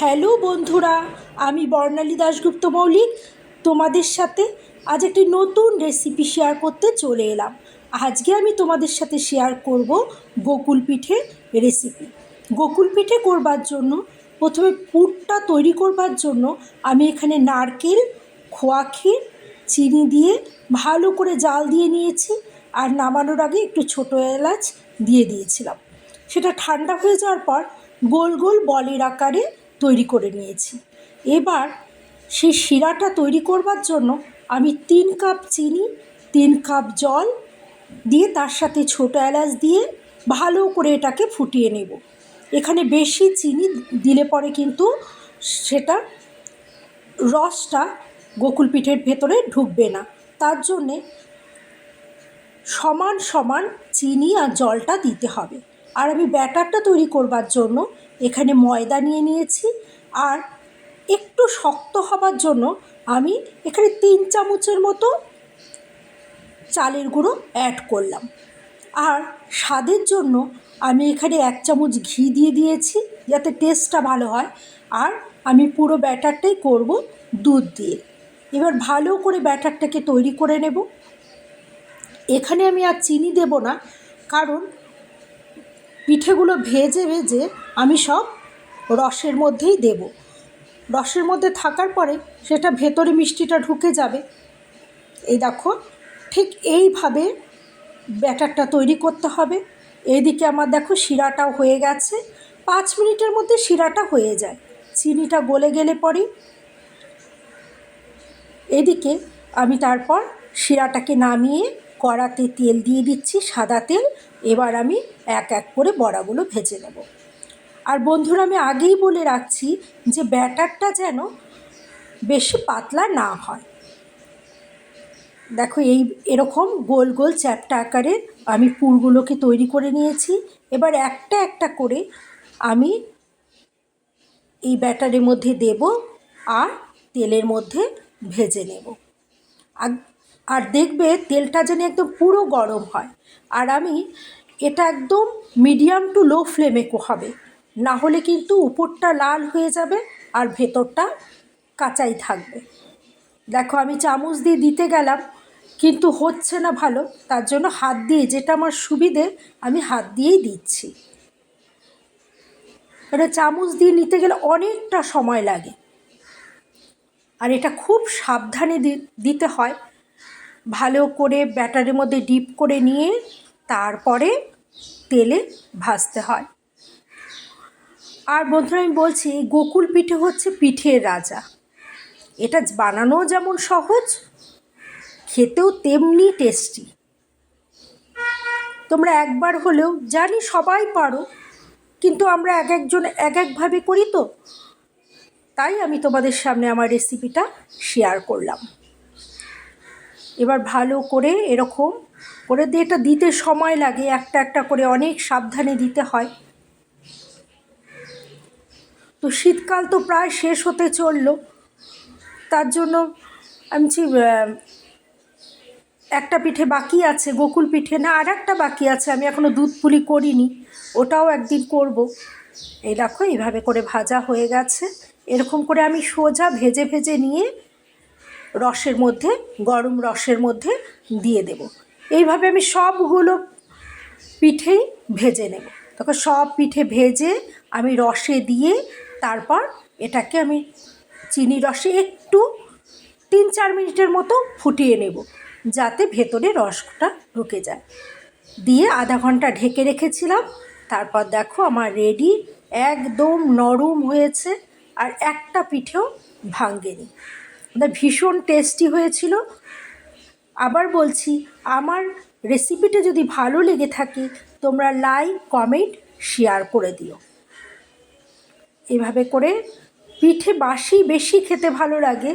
Hello বন্ধুরা, আমি বর্ণালী দাশগুপ্ত মৌলিক তোমাদের সাথে আজ একটি নতুন রেসিপি শেয়ার করতে চলে এলাম। আজকে আমি তোমাদের সাথে শেয়ার করব গোকুল পিঠে রেসিপি। গোকুল পিঠে করবার জন্য প্রথমে পুরটা তৈরি করবার জন্য আমি এখানে নারকেল, খোয়া ক্ষীর, চিনি দিয়ে ভালো করে জাল দিয়ে নিয়েছি। আর নামানোর আগে একটু ছোটো এলাচ দিয়ে দিয়েছিলাম। সেটা ঠান্ডা হয়ে যাওয়ার পর গোল গোল বলের আকারে তৈরি করে নিয়েছি। এবার সেই শিরাটা তৈরি করবার জন্য আমি 3 কাপ চিনি, 3 কাপ জল দিয়ে তার সাথে ছোটো এলাচ দিয়ে ভালো করে এটাকে ফুটিয়ে নেব। এখানে বেশি চিনি দিলে পরে কিন্তু সেটা রসটা গোকুল পিঠের ভেতরে ঢুকবে না। তার জন্যে সমান সমান চিনি আর জলটা দিতে হবে। আর আমি ব্যাটারটা তৈরি করবার জন্য এখানে ময়দা নিয়ে নিয়েছি। আর একটু শক্ত হবার জন্য আমি এখানে 3 চামচের মতো চালের গুঁড়ো অ্যাড করলাম। আর স্বাদের জন্য আমি এখানে 1 চামচ ঘি দিয়ে দিয়েছি যাতে টেস্টটা ভালো হয়। আর আমি পুরো ব্যাটারটাই করব দুধ দিয়ে। এবার ভালো করে ব্যাটারটাকে তৈরি করে নেব। এখানে আমি আর চিনি দেব না, কারণ পিঠেগুলো ভেজে ভেজে আমি সব রসের মধ্যেই দেব। রসের মধ্যে থাকার পরে সেটা ভেতরে মিষ্টিটা ঢুকে যাবে। এই দেখো, ঠিক এইভাবে ব্যাটারটা তৈরি করতে হবে। এইদিকে আমার দেখো শিরাটাও হয়ে গেছে। 5 মিনিটের মধ্যে শিরাটা হয়ে যায়। চিনিটা গলে গেলে পরে এদিকে আমি তারপর শিরাটাকে নামিয়ে কড়াতে তেল দিয়ে দিচ্ছি, সাদা তেল। এবার আমি এক এক করে বড়াগুলো ভেজে নেব। আর বন্ধুরা, আমি আগেই বলে রাখছি যে ব্যাটারটা যেন বেশি পাতলা না হয়। দেখো, এরকম গোল গোল চ্যাপ্টা আকারে আমি পুরগুলোকে তৈরি করে নিয়েছি। এবার একটা একটা করে আমি এই ব্যাটারের মধ্যে দেব আর তেলের মধ্যে ভেজে নেব। আর দেখবে তেলটা যেন একদম পুরো গরম হয়। আর আমি এটা একদম মিডিয়াম টু লো ফ্লেমে হবে, না হলে কিন্তু উপরটা লাল হয়ে যাবে আর ভেতরটা কাঁচাই থাকবে। দেখো, আমি চামচ দিয়ে দিতে গেলাম কিন্তু হচ্ছে না ভালো, তার জন্য হাত দিয়ে, যেটা আমার সুবিধে, আমি হাত দিয়েই দিচ্ছি। এটা চামচ দিয়ে নিতে গেলে অনেকটা সময় লাগে। আর এটা খুব সাবধানে দিতে হয়। ভালো করে ব্যাটারের মধ্যে ডিপ করে নিয়ে তারপরে তেলে ভাজতে হয়। আর বন্ধুরা, আমি বলছি গোকুল পিঠে হচ্ছে পিঠের রাজা। এটা বানানোও যেমন সহজ, খেতেও তেমনি টেস্টি। তোমরা একবার হলেও, জানি সবাই পারো, কিন্তু আমরা এক একজন এক একভাবে করি, তো তাই আমি তোমাদের সামনে আমার রেসিপিটা শেয়ার করলাম। এবার ভালো করে এরকম করে দিয়ে, এটা দিতে সময় লাগে, একটা একটা করে অনেক সাবধানে দিতে হয়। তো শীতকাল তো প্রায় শেষ হতে চললো, তার জন্য আমি একটা পিঠে বাকি আছে, গোকুল পিঠে না, আর একটা বাকি আছে, আমি এখনও দুধ পুলি করিনি, ওটাও একদিন করব। এই দেখো, এইভাবে করে ভাজা হয়ে গেছে। এরকম করে আমি সোজা ভেজে ভেজে নিয়ে রসের মধ্যে, গরম রসের মধ্যে দিয়ে দেব। এইভাবে আমি সবগুলো পিঠেই ভেজে নেব। তখন সব পিঠে ভেজে আমি রসে দিয়ে তারপর এটাকে আমি চিনি রসে একটু 3-4 মিনিটের মতো ফুটিয়ে নেব, যাতে ভেতরে রসটা ঢুকে যায়। দিয়ে আধা ঘন্টা ঢেকে রেখেছিলাম। তারপর দেখো আমার রেডি, একদম নরম হয়েছে আর একটা পিঠেও ভাঙেনি। ভীষণ টেস্টি হয়েছিল। আবার বলছি, আমার রেসিপিটা যদি ভালো লেগে থাকে তোমরা লাইক, কমেন্ট, শেয়ার করে দিও। এভাবে করে পিঠে বাসি বেশি খেতে ভালো লাগে,